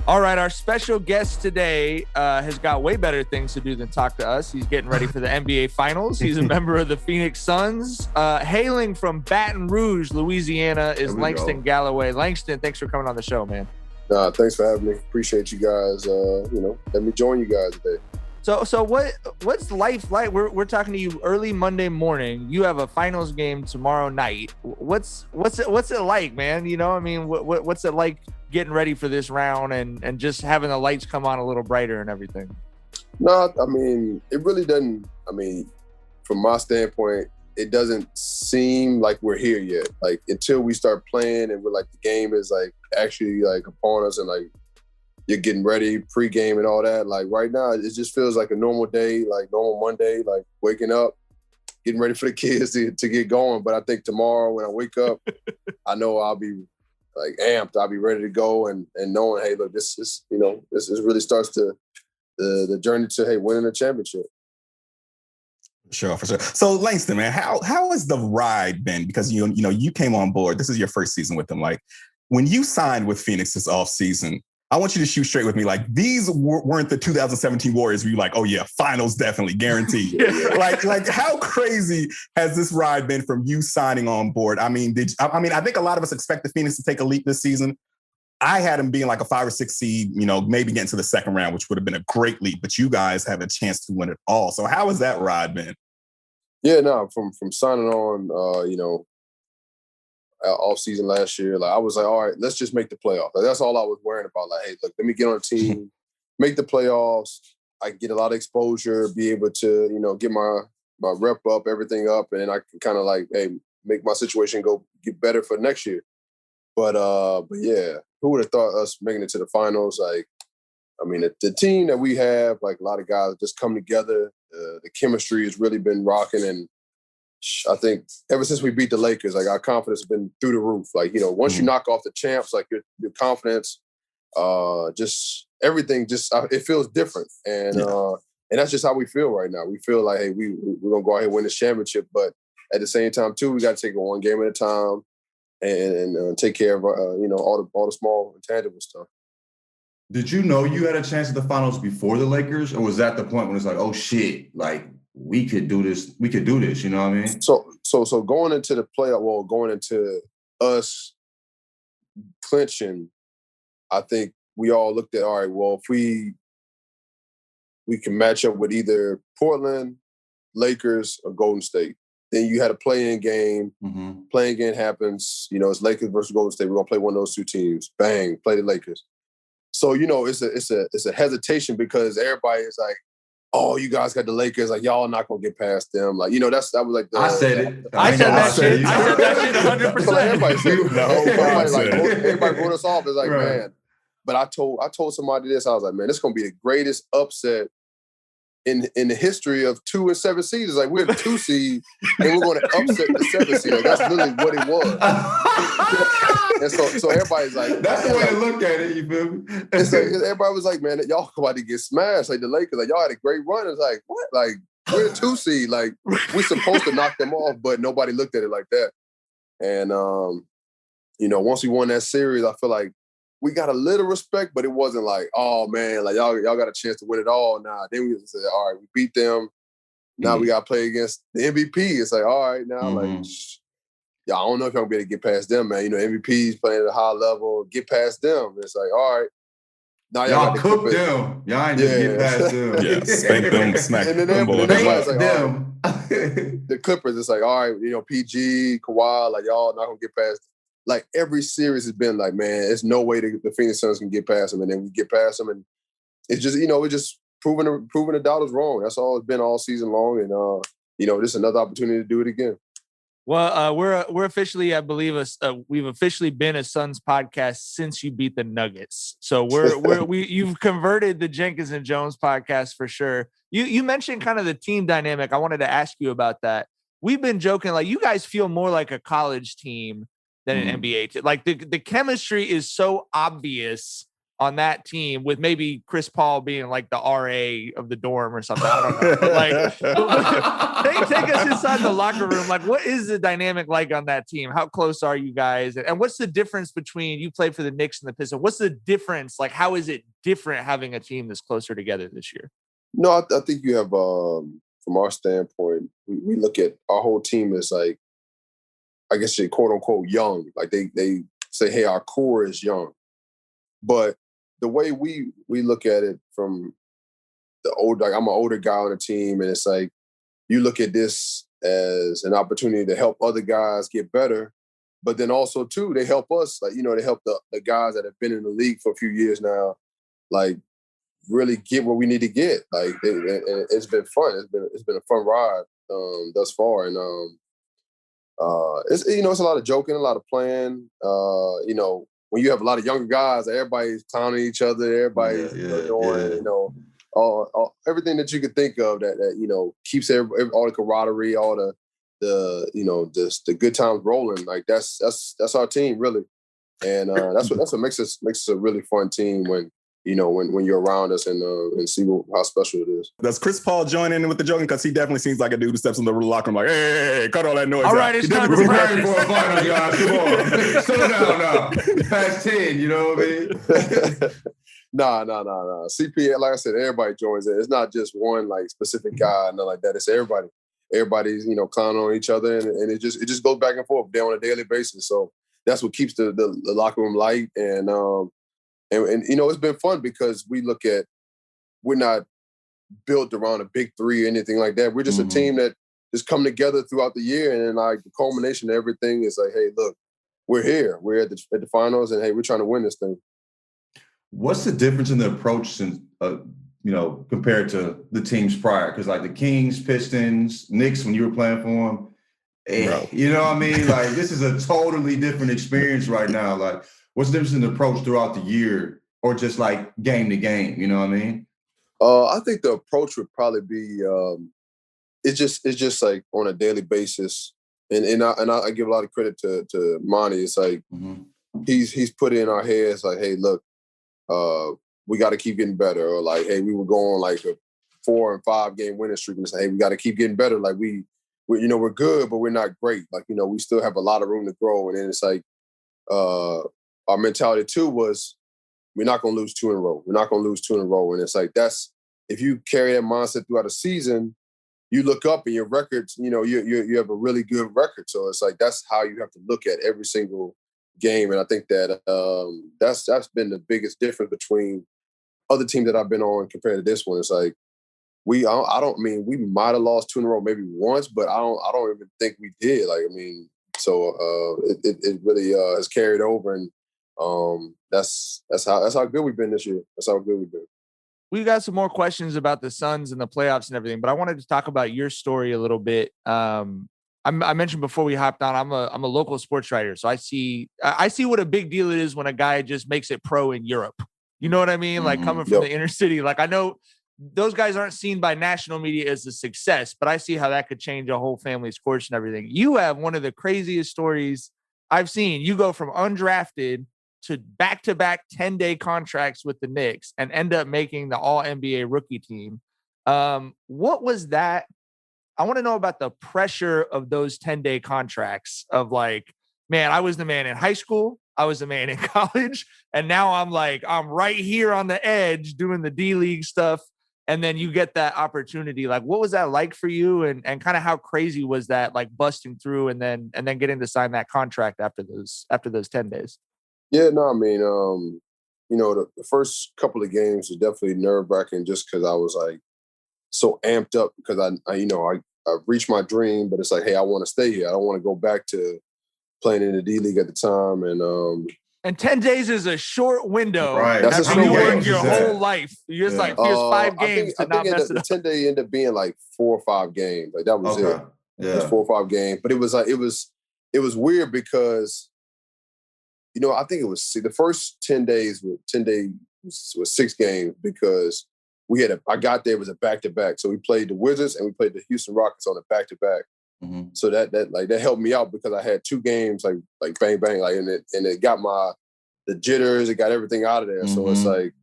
All right, our special guest today has got way better things to do than talk to us. He's getting ready for the NBA Finals. He's a member of the Phoenix Suns. Hailing from Baton Rouge, Louisiana, is Langston Galloway. Langston, thanks for coming on the show, man. Thanks for having me. Appreciate you guys. Let me join you guys today. So what's life like? We're talking to you early Monday morning. You have a finals game tomorrow night. What's it like, man? You know, I mean, what's it like getting ready for this round and just having the lights come on a little brighter and everything? No, I mean, it really doesn't. I mean, from my standpoint, it doesn't seem like we're here yet. Like until we start playing and we're like the game is like actually like upon us and like you're getting ready, pregame and all that. Like right now, it just feels like a normal day, like normal Monday, like waking up, getting ready for the kids to get going. But I think tomorrow when I wake up, I know I'll be like amped. I'll be ready to go and knowing, hey, look, this is, this really starts the journey to, hey, winning a championship. Sure, for sure. So Langston, man, how has the ride been? Because you came on board. This is your first season with them. Like when you signed with Phoenix this offseason, I want you to shoot straight with me. Like these weren't the 2017 Warriors where you're like, oh yeah, finals definitely guaranteed. like how crazy has this ride been from you signing on board? I mean, I think a lot of us expect the Phoenix to take a leap this season. I had them being like a 5 or 6 seed, maybe getting to the second round, which would have been a great leap. But you guys have a chance to win it all. So how has that ride been? Yeah, no, from signing on, off season last year, like I was like, all right, let's just make the playoffs. Like, that's all I was worrying about. Like, hey, look, let me get on a team, make the playoffs. I get a lot of exposure, be able to, get my rep up, everything up, and then I can kind of like, hey, make my situation get better for next year. But yeah, who would have thought us making it to the finals? Like, I mean, the team that we have, like a lot of guys just come together. The chemistry has really been rocking, and I think ever since we beat the Lakers, like our confidence has been through the roof. Like, once you knock off the champs, like your confidence, just everything, it feels different. And that's just how we feel right now. We feel like, hey, we're going to go out here and win this championship. But at the same time, too, we got to take it one game at a time and take care of, all the small intangible stuff. Did you know you had a chance at the finals before the Lakers? Or was that the point when it's like, oh, shit, like, we could do this, you know what I mean? So going into the playoff, going into us clinching, I think we all looked at, all right, well, if we can match up with either Portland, Lakers, or Golden State. Then you had a play-in game. Mm-hmm. Play-in game happens, it's Lakers versus Golden State. We're gonna play one of those two teams. Bang, play the Lakers. So, it's a hesitation because everybody is like, oh, you guys got the Lakers, like y'all not gonna get past them. Like, that was like I said it. I said that shit. I said that shit 100%. Everybody said it. Everybody wrote us off. It's like, right. Man. But I told somebody this. I was like, man, this is gonna be the greatest upset in the history of 2 and 7 seeds. Like we're the 2 seed and we're gonna upset the 7 seed. Like, that's literally what it was. And so everybody's like, that's the way to look at it, you feel me? It's like everybody was like, man, y'all about to get smashed. Like the Lakers, like y'all had a great run. It's like, what? Like we're a 2 seed. Like we're supposed to knock them off, but nobody looked at it like that. And once we won that series, I feel like we got a little respect, but it wasn't like, oh man, like y'all got a chance to win it all. Nah, then we said, all right, we beat them. Now we got to play against the MVP. It's like, all right, now like, I don't know if y'all gonna be able to get past them, man. MVP's playing at a high level, get past them. It's like, all right, now y'all cook them. Y'all ain't just get past them. Yeah, spank them, smack them. Everybody's like, them. The Clippers, it's like, all right, PG, Kawhi, like y'all not gonna get past them. Like every series has been like, man, there's no way the Phoenix Suns can get past them, and then we get past them, and it's just, it's just proving the doubters wrong. That's all it's been all season long, and this is another opportunity to do it again. Well, we're officially, I believe, we've officially been a Suns podcast since you beat the Nuggets. So you've converted the Jenkins and Jonez podcast for sure. You mentioned kind of the team dynamic. I wanted to ask you about that. We've been joking, like you guys feel more like a college team than an NBA team. Like the chemistry is so obvious on that team with maybe Chris Paul being like the RA of the dorm or something. I don't know. But like, take us inside the locker room. Like, what is the dynamic like on that team? How close are you guys? And what's the difference between you played for the Knicks and the Pistons? What's the difference? Like, how is it different having a team that's closer together this year? No, I think you have, from our standpoint, we look at our whole team as like, I guess you quote unquote young. Like they say, hey, our core is young. But the way we look at it from the old, like I'm an older guy on the team, and it's like you look at this as an opportunity to help other guys get better, but then also too they help us, like they help the guys that have been in the league for a few years now, like really get what we need to get. Like it's been fun. It's been a fun ride thus far, and it's it's a lot of joking, a lot of playing. When you have a lot of younger guys, everybody's clowning each other, everybody's doing, everything that you could think of that keeps all the camaraderie, all just the good times rolling. Like that's our team really, and that's what makes us a really fun team when you're around us and see how special it is. Does Chris Paul join in with the joking? Because he definitely seems like a dude who steps in the locker room like, hey, cut all that noise all out. right, it's time We're preparing for a final, guys. Come on. Slow down now. Past 10, you know what I mean? Nah. CP, like I said, everybody joins it. It's not just one like specific guy, nothing like that. It's everybody. Everybody's, clowning on each other, and it just goes back and forth there on a daily basis. So that's what keeps the locker room light. And it's been fun because we're not built around a big three or anything like that. We're just a team that just come together throughout the year, and then like the culmination of everything is like, hey, look, we're here. We're at the finals, and hey, we're trying to win this thing. What's the difference in the approach since compared to the teams prior? Because like the Kings, Pistons, Knicks, when you were playing for them, you know what I mean? Like this is a totally different experience right now. Like, what's the difference in the approach throughout the year, or just like game to game? You know what I mean? I think the approach would probably be it's just like on a daily basis, and I give a lot of credit to Monty. It's like he's put in our heads like, hey, look, we got to keep getting better, or like, hey, we were going like a 4 and 5 game winning streak, and say, hey, we got to keep getting better. Like we're good, but we're not great. Like we still have a lot of room to grow, and then it's like. Our mentality too was we're not going to lose 2 in a row. We're not going to lose 2 in a row. And it's like, if you carry that mindset throughout a season, you look up and your records, you have a really good record. So it's like, that's how you have to look at every single game. And I think that that's been the biggest difference between other teams that I've been on compared to this one. It's like, we might have lost 2 in a row maybe once, but I don't even think we did. Like, so it really has carried over, and that's how good we've been this year. That's how good we've been. We've got some more questions about the Suns and the playoffs and everything, but I wanted to talk about your story a little bit. I mentioned before we hopped on, I'm a local sports writer, so I see what a big deal it is when a guy just makes it pro in Europe. You know what I mean? Like coming from the inner city. Like I know those guys aren't seen by national media as a success, but I see how that could change a whole family's course and everything. You have one of the craziest stories I've seen. You go from undrafted to back-to-back 10-day contracts with the Knicks and end up making the All-NBA rookie team. What was that? I want to know about the pressure of those 10-day contracts of like, man, I was the man in high school. I was the man in college. And now I'm right here on the edge doing the D-League stuff. And then you get that opportunity. Like, what was that like for you? And kind of how crazy was that, like busting through and then getting to sign that contract after those 10 days? Yeah, no, the first couple of games was definitely nerve-wracking just because I was like so amped up because I reached my dream, but it's like, hey, I want to stay here. I don't want to go back to playing in the D-League at the time. And 10 days is a short window. Right. That's after a you short work your whole life. You just here's 5 games to not mess it up. The 10-day ended up being like 4 or 5 games. Like that was it. Yeah. It was 4 or 5 games. But it was like, it was weird because, I think it was the first 10 days was 6 games because I got there, it was a back-to-back. So we played the Wizards and we played the Houston Rockets on a back-to-back. So that helped me out because I had 2 games like bang bang, like and it got my the jitters, it got everything out of there. So it's like,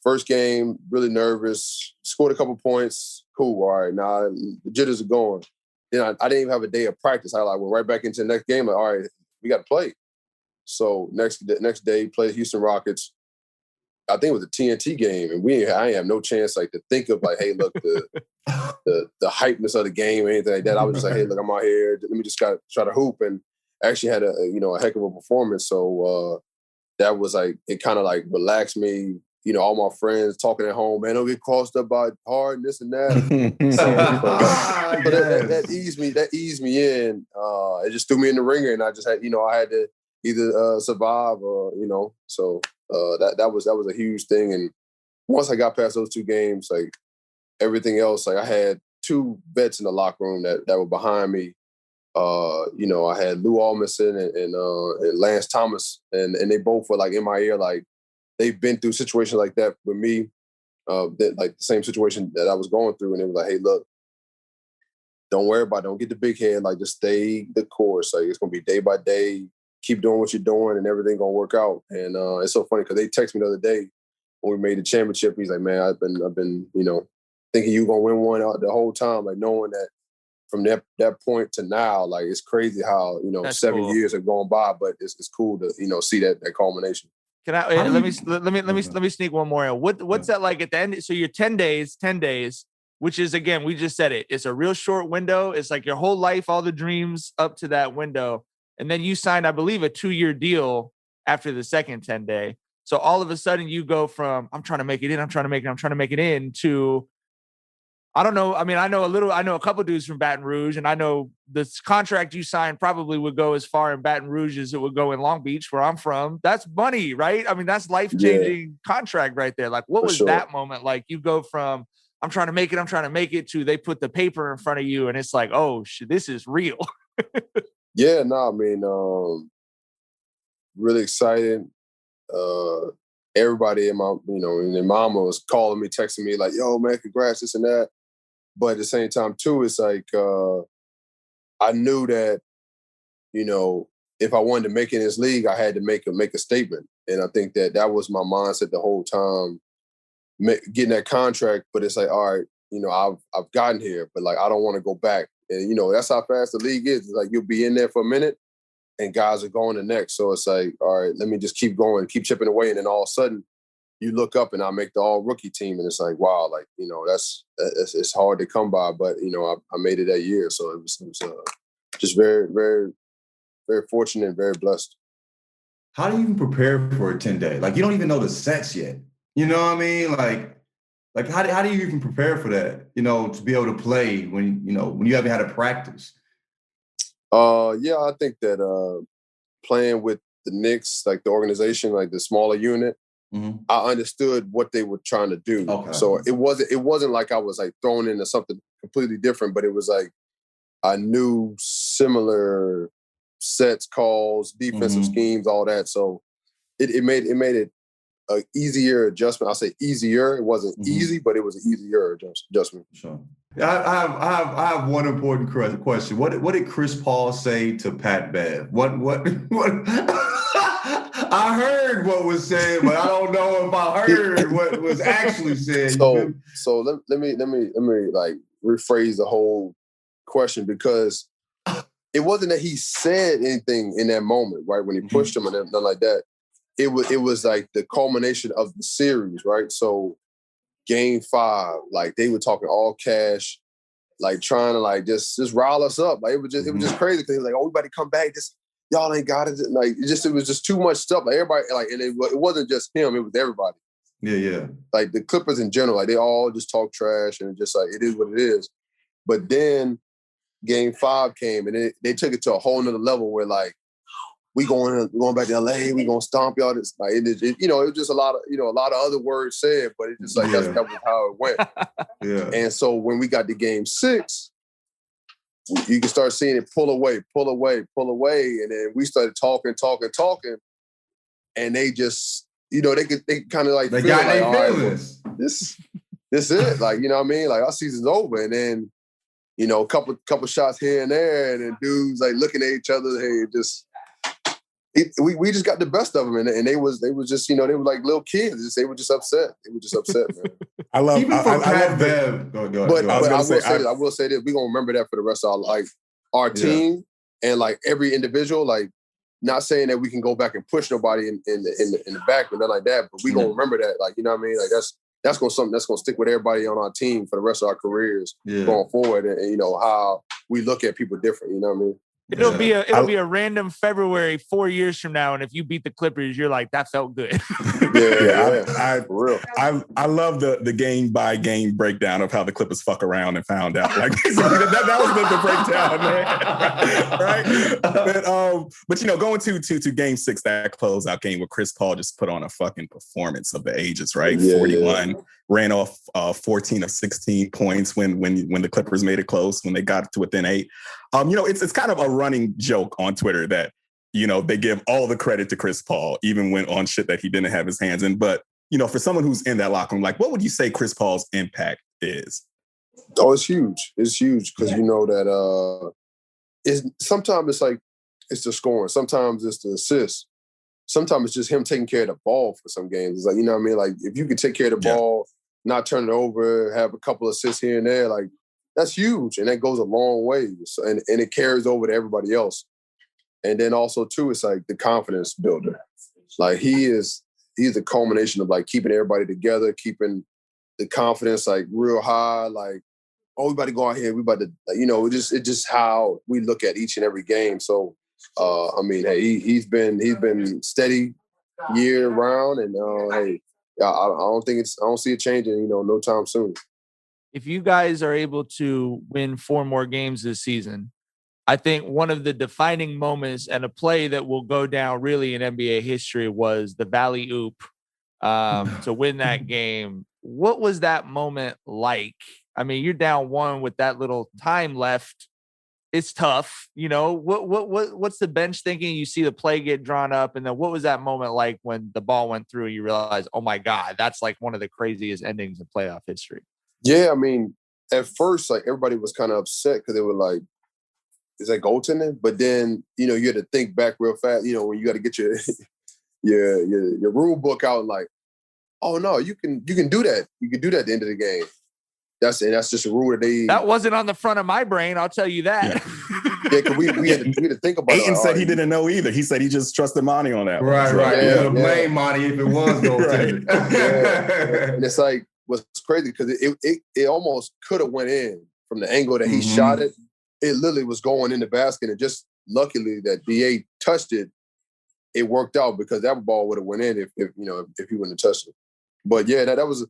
first game, really nervous, scored a couple points, cool, all right, now the jitters are going. Then I didn't even have a day of practice. I went right back into the next game, like, all right, we got to play. So next day, played Houston Rockets. I think it was a TNT game, and I ain't have no chance like to think of like, hey, look, the hypeness of the game or anything like that. I was just like, hey, look, I'm out here. Let me just try to hoop, and actually had a heck of a performance. So that was like, it kind of like relaxed me. All my friends talking at home, man, don't get crossed up by hard and this and that. So that eased me in. It just threw me in the ringer, and I just had, I had to either survive or, so that was a huge thing. And once I got past those two games, like everything else, like I had two vets in the locker room that were behind me. I had Lou Almondson and Lance Thomas, and they both were like in my ear, like they've been through situations like that with me, that like the same situation that I was going through, and they were like, hey, look, don't worry about it, don't get the big head, like just stay the course, like it's gonna be day by day, keep doing what you're doing, and everything gonna work out. And it's so funny because they texted me the other day when we made the championship. He's like, man, I've been thinking you gonna win one out the whole time, like knowing that from that point to now, like it's crazy how that's 7 years have gone by, but it's cool to see that culmination. Can I let me sneak one more in? What's that like at the end? So you're 10 days, which is, again, we just said it. It's a real short window. It's like your whole life, all the dreams up to that window. And then you signed, I believe, a 2-year deal after the second 10 day. So all of a sudden you go from, I'm trying to make it in to, I don't know. I mean, I know a couple dudes from Baton Rouge, and I know this contract you signed probably would go as far in Baton Rouge as it would go in Long Beach, where I'm from. That's money, right? I mean, that's life-changing contract right there. Like, what was that moment like? You go from, I'm trying to make it to they put the paper in front of you, and it's like, oh, shit, this is real. Yeah, no, I mean, really excited. Everybody in my, and their mama was calling me, texting me like, yo, man, congrats, this and that. But at the same time, too, it's like I knew that, if I wanted to make it in this league, I had to make a statement. And I think that was my mindset the whole time, getting that contract. But it's like, all right, I've gotten here, but like I don't want to go back. And, that's how fast the league is. It's like you'll be in there for a minute and guys are going the next. So it's like, all right, let me just keep going, keep chipping away. And then all of a sudden, you look up and I make the all-rookie team, and it's like, wow, like, it's hard to come by, but, I made it that year. So it was just very, very, very fortunate and very blessed. How do you even prepare for a 10-day? Like, you don't even know the sets yet. You know what I mean? Like how do you even prepare for that, to be able to play when you haven't had a practice? Yeah, I think that playing with the Knicks, like the organization, like the smaller unit, I understood what they were trying to do. Okay. So it wasn't like I was like thrown into something completely different, but it was like I knew similar sets, calls, defensive schemes, all that. So it made it an easier adjustment. I'll say easier. It wasn't easy, but it was an easier adjustment. Sure. I have one important question. What did Chris Paul say to Pat Bev? What? I heard what was said, but I don't know if I heard what was actually said. So let me like rephrase the whole question, because it wasn't that he said anything in that moment, right? When he pushed him and nothing like that. It was like the culmination of the series, right? So Game 5, like they were talking all cash, like trying to like just rile us up. Like it was just crazy, because he was like, oh, we about to come back. Just y'all ain't got it. Like it was just too much stuff. Like everybody, like, and it wasn't just him, it was everybody. Yeah. Like the Clippers in general, like they all just talk trash, and just like it is what it is. But then Game 5 came, and they took it to a whole nother level where like, we're going back to LA, we gonna stomp y'all. This like it was just a lot of other words said, but it's just like that was how it went. Yeah. And so when we got to Game 6, you can start seeing it pull away, and then we started talking, and they just they kind of like they got like, their feelings. Right, this it, like, you know what I mean? Like our season's over, and then a couple shots here and there, and then dudes like looking at each other, hey, just. we just got the best of them, and they was just they were like little kids. They were just upset. Man. I love. Even for Pat Bev. But I will say this: we gonna remember that for the rest of our life. Our team and like every individual, like not saying that we can go back and push nobody in the back or nothing like that, but we gonna remember that. Like you know what I mean? Like that's something that's gonna stick with everybody on our team for the rest of our careers going forward, and how we look at people different. You know what I mean? It'll be a random February 4 years from now, and if you beat the Clippers, you're like, that felt good. For real. I love the game by game breakdown of how the Clippers fuck around and found out. Like that was the breakdown, man. Right? But going to Game 6, that closeout game where Chris Paul just put on a fucking performance of the ages, right? 41, ran off 14 of 16 points when the Clippers made it close, when they got to within 8. It's kind of a running joke on Twitter that, they give all the credit to Chris Paul, even when on shit that he didn't have his hands in. But, for someone who's in that locker room, like, what would you say Chris Paul's impact is? Oh, it's huge. It's huge because that sometimes it's like it's the scoring. Sometimes it's the assist. Sometimes it's just him taking care of the ball for some games. It's like, you know what I mean? Like, if you could take care of the ball, not turn it over, have a couple assists here and there, like, that's huge. And that goes a long way. So, and it carries over to everybody else. And then also, too, it's like the confidence builder. Like, he's the culmination of, like, keeping everybody together, keeping the confidence, like, real high. Like, we about to go out here. We about to, it's just how we look at each and every game. So, he's been steady year round. And, I don't see it changing, no time soon. If you guys are able to win 4 more games this season, I think one of the defining moments and a play that will go down really in NBA history was the Valley Oop to win that game. What was that moment like? I mean, you're down 1 with that little time left. It's tough. What's the bench thinking? You see the play get drawn up, and then what was that moment like when the ball went through and you realize, oh my God, that's like one of the craziest endings in playoff history? Yeah, I mean, at first, like, everybody was kind of upset because they were like, is that goaltending? But then, you had to think back real fast, when you got to get your your rule book out and like, oh no, you can do that. You can do that at the end of the game. That's just a rule that wasn't on the front of my brain, I'll tell you that. Because we had to think about it. Aiton said he didn't know either. He said he just trusted Monty on that. Right. You would blame Monty if it was goaltending. And it's like, what's crazy because it almost could have went in from the angle that he shot it. It literally was going in the basket, and just luckily that DA touched it. It worked out because that ball would have went in if he wouldn't have touched it. But yeah, that was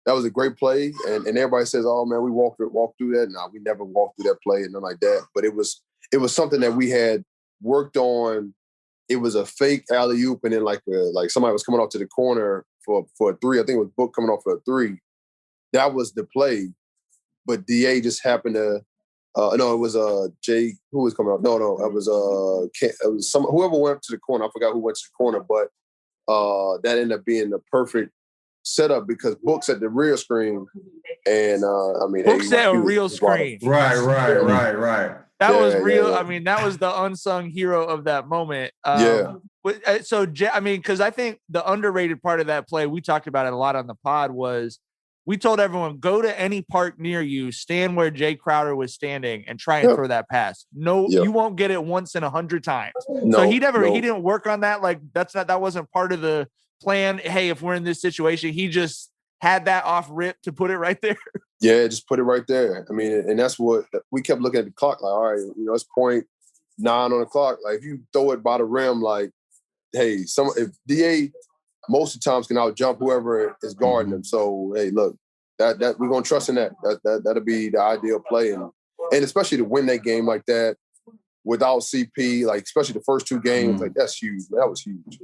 a great play, and everybody says, "Oh man, we walked through that." No, we never walked through that play and nothing like that. But it was something that we had worked on. It was a fake alley-oop, and then like somebody was coming off to the corner for a 3. I think it was Book coming off for a 3. That was the play, but DA just happened to. No, it was Jay. Who was coming off? No, it was whoever went to the corner. I forgot who went to the corner, but that ended up being the perfect setup because Book's at the rear screen, and Book's at a real screen. Right. That was real. Yeah. I mean, that was the unsung hero of that moment. So, because I think the underrated part of that play, we talked about it a lot on the pod, was we told everyone, go to any park near you, stand where Jay Crowder was standing, and try and throw that pass. No, you won't get it once in 100 times. So he didn't work on that. Like that wasn't part of the plan. Hey, if we're in this situation, he just had that off rip to put it right there. Yeah, just put it right there. I mean, and that's what we kept looking at the clock. Like, all right, it's 0.9 on the clock. Like if you throw it by the rim, like, hey, if DA most of the times can out jump whoever is guarding them. So hey, look, that we're gonna trust in that. That'll be the ideal play, and especially to win that game like that without CP, like especially the first 2 games, like that's huge. That was huge.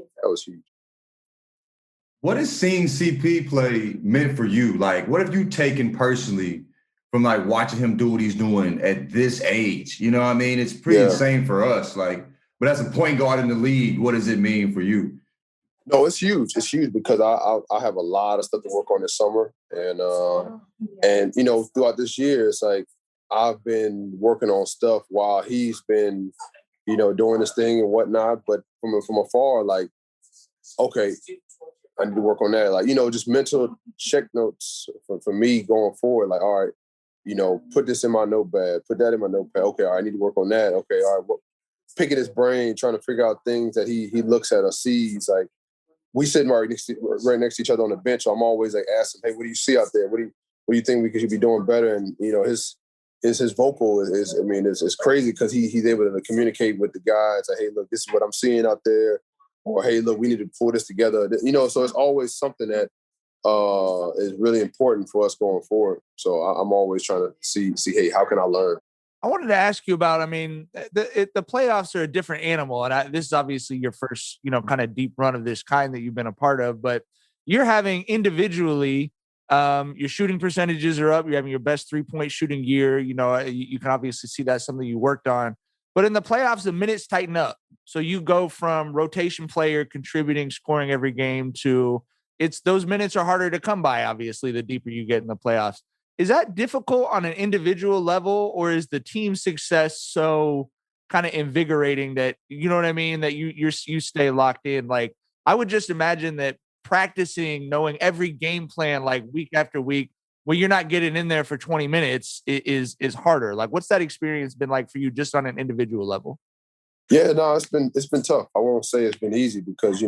What has seeing CP play meant for you? Like, what have you taken personally from like watching him do what he's doing at this age? You know what I mean? It's pretty insane for us. Like, but as a point guard in the league, what does it mean for you? No, it's huge. It's huge because I have a lot of stuff to work on this summer, and throughout this year, it's like I've been working on stuff while he's been, doing this thing and whatnot. But from afar, like, okay, I need to work on that. Like, just mental check notes for me going forward. Like, all right, put this in my notepad, put that in my notepad. Okay, all right, I need to work on that. Okay, all right, picking his brain, trying to figure out things that he looks at or sees. Like, we sitting right next to each other on the bench. So I'm always like asking, hey, what do you see out there? What do you think we could be doing better? And his vocal is crazy because he's able to communicate with the guys. Like, hey, look, this is what I'm seeing out there, or hey, look, we need to pull this together. So it's always something that is really important for us going forward. So I'm always trying to see, hey, how can I learn? I wanted to ask you about, the playoffs are a different animal. And this is obviously your first, kind of deep run of this kind that you've been a part of, but you're having individually, your shooting percentages are up. You're having your best 3-point shooting year. You can obviously see that's something you worked on, but in the playoffs, the minutes tighten up. So you go from rotation player contributing, scoring every game to those minutes are harder to come by. Obviously, the deeper you get in the playoffs. Is that difficult on an individual level, or is the team success so kind of invigorating that, you know what I mean, that you stay locked in? Like, I would just imagine that practicing, knowing every game plan, like week after week, when you're not getting in there for 20 minutes is harder. Like, what's that experience been like for you just on an individual level? Yeah, no, it's been tough. I won't say it's been easy because,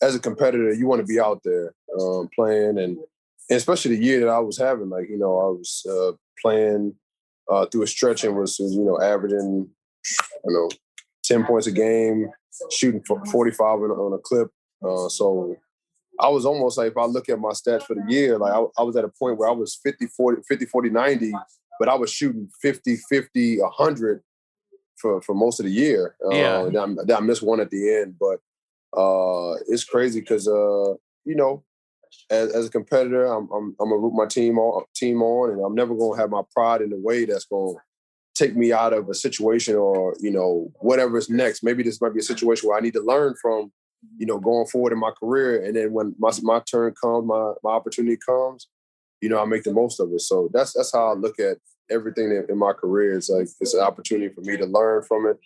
as a competitor, you want to be out there playing, and especially the year that I was having, like, I was playing through a stretch and was, averaging, 10 points a game, shooting 45 on a clip. So I was almost like, if I look at my stats for the year, like I was at a point where I was 50, 40, 90, but I was shooting 50, 50, 100 for most of the year. Yeah. Then I missed one at the end, but it's crazy because, as a competitor, I'm gonna root my team on, and I'm never gonna have my pride in the way that's gonna take me out of a situation or whatever's next. Maybe this might be a situation where I need to learn from, going forward in my career, and then when my turn comes, my opportunity comes, I make the most of it. So that's how I look at everything in my career. It's like it's an opportunity for me to learn from it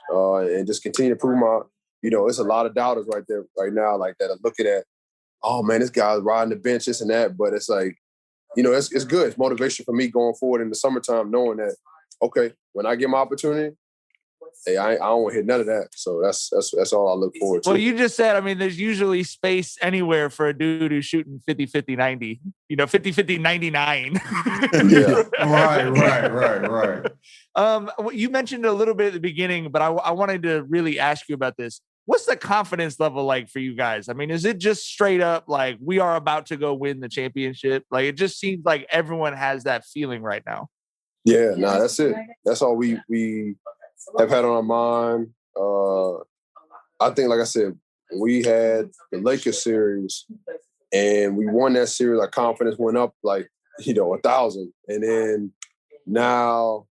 and just continue to prove my. It's a lot of doubters right there right now, like that are looking at, oh man, this guy's riding the bench, this and that. But it's like, it's good. It's motivation for me going forward in the summertime, knowing that, okay, when I get my opportunity, hey, I don't want to hit none of that. So that's all I look forward to. Well, you just said, there's usually space anywhere for a dude who's shooting 50, 50, 90, 50, 50, 99. Yeah. Right. You mentioned it a little bit at the beginning, but I wanted to really ask you about this. What's the confidence level like for you guys? Is it just straight up like we are about to go win the championship? Like, it just seems like everyone has that feeling right now. Yeah, that's it. That's all we have had on our mind. I think, like I said, we had the Lakers series and we won that series. Our confidence went up like, 1,000. And then now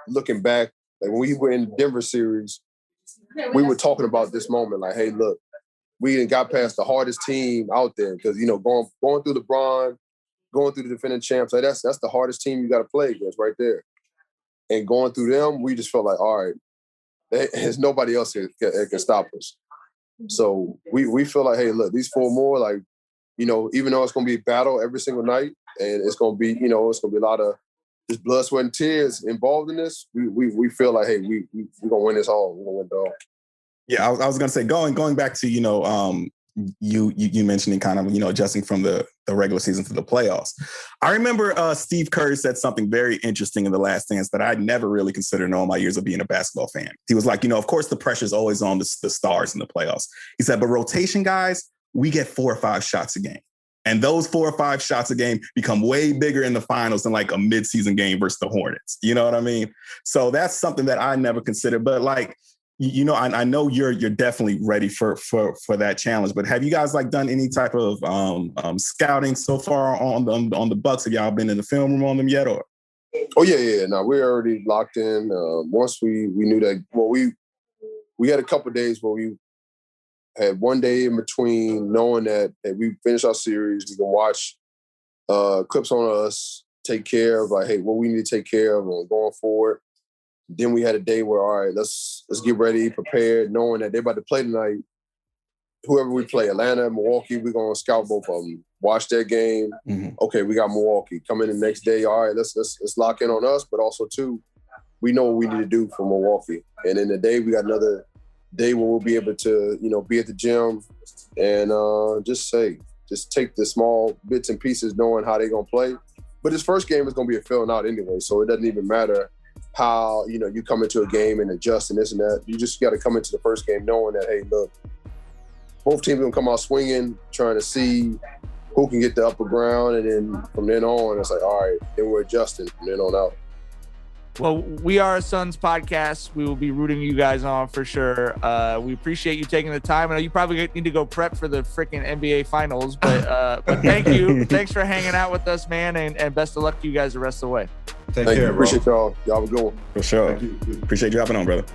looking back, like when we were in the Denver series, we were talking about this moment, like, hey, look, we got past the hardest team out there because, going through LeBron, going through the defending champs, like that's the hardest team you got to play against right there. And going through them, we just felt like, all right, there's nobody else that can stop us. So we feel like, hey, look, these 4 more, like, even though it's going to be a battle every single night and it's going to be, it's going to be a lot of just blood, sweat, and tears involved in this, we feel like, hey, we're going to win this all. We're going to win it all. Yeah, I was going to say, going back to, you mentioning kind of, adjusting from the regular season to the playoffs. I remember Steve Kerr said something very interesting in The Last Dance that I'd never really considered in all my years of being a basketball fan. He was like, of course the pressure's always on the stars in the playoffs. He said, but rotation guys, we get 4 or 5 shots a game. And those 4 or 5 shots a game become way bigger in the finals than like a midseason game versus the Hornets. You know what I mean? So that's something that I never considered. But like, I know you're definitely ready for that challenge. But have you guys like done any type of scouting so far on the Bucks? Have y'all been in the film room on them yet? Or? Oh yeah. No, we're already locked in. Once we knew that. Well, we had a couple of days where we had one day in between knowing that we finished our series. We can watch clips on us, take care of like, hey, what we need to take care of going forward. Then we had a day where, all right, let's get ready, prepared, knowing that they're about to play tonight. Whoever we play, Atlanta, Milwaukee, we're going to scout both of them, watch their game. Mm-hmm. Okay, we got Milwaukee. Come in the next day, all right, let's lock in on us, but also, too, we know what we need to do for Milwaukee. And in the day, we got another day where we'll be able to, be at the gym and just take the small bits and pieces knowing how they're going to play. But this first game is going to be a filling out anyway, so it doesn't even matter how, you come into a game and adjust and this and that. You just got to come into the first game knowing that, hey, look, both teams are going to come out swinging, trying to see who can get the upper ground. And then from then on, it's like, all right, then we're adjusting from then on out. Well, we are a Suns podcast. We will be rooting you guys on for sure. We appreciate you taking the time. I know you probably need to go prep for the freaking NBA finals, but thank you. Thanks for hanging out with us, man, and best of luck to you guys the rest of the way. Take care, bro. Appreciate y'all. Y'all have a good one. For sure. Appreciate you hopping on, brother.